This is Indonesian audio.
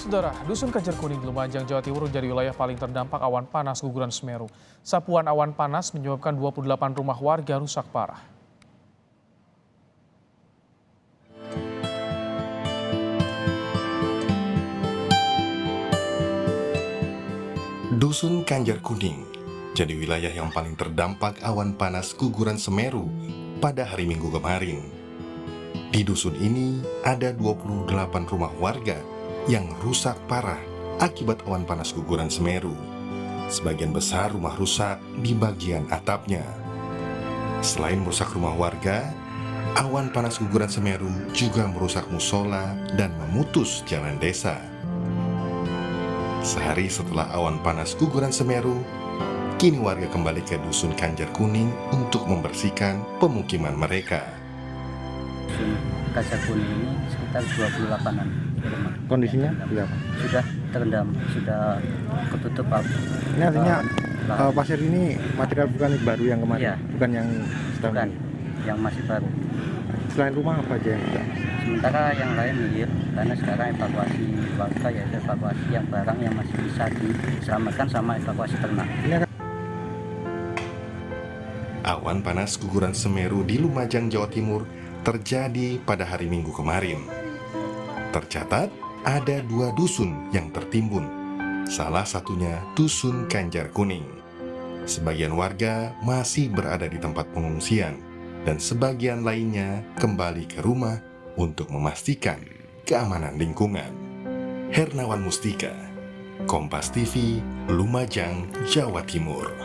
Saudara, Dusun Kajar Kuning di Lumajang, Jawa Timur menjadi wilayah paling terdampak awan panas guguran Semeru. Sapuan awan panas menyebabkan 28 rumah warga rusak parah. Dusun Kajar Kuning jadi wilayah yang paling terdampak awan panas guguran Semeru pada hari Minggu kemarin. Di dusun ini ada 28 rumah warga yang rusak parah akibat awan panas guguran Semeru. Sebagian besar rumah rusak di bagian atapnya. Selain merusak rumah warga, awan panas guguran Semeru juga merusak musola dan memutus jalan desa. Sehari setelah awan panas guguran Semeru, kini warga kembali ke Dusun Kajar Kuning untuk membersihkan pemukiman mereka. Dusun Kajar Kuning ini sekitar 28-an rumah. Kondisinya berapa? Sudah terendam, sudah ketutup Ini artinya pasir ini material vulkanik baru yang kemarin, Iya. bukan yang setahun bukan ini. yang masih baru. Selain rumah apa aja yang rusak? Sementara yang lain hilir karena sekarang evakuasi warga, yaitu evakuasi yang barang yang masih bisa diselamatkan sama evakuasi ternak. Ini akan Awan panas guguran Semeru di Lumajang, Jawa Timur terjadi pada hari Minggu kemarin. Tercatat ada 2 dusun yang tertimbun, salah satunya Dusun Kajar Kuning. Sebagian warga masih berada di tempat pengungsian dan sebagian lainnya kembali ke rumah untuk memastikan keamanan lingkungan. Hernawan Mustika, Kompas TV, Lumajang, Jawa Timur.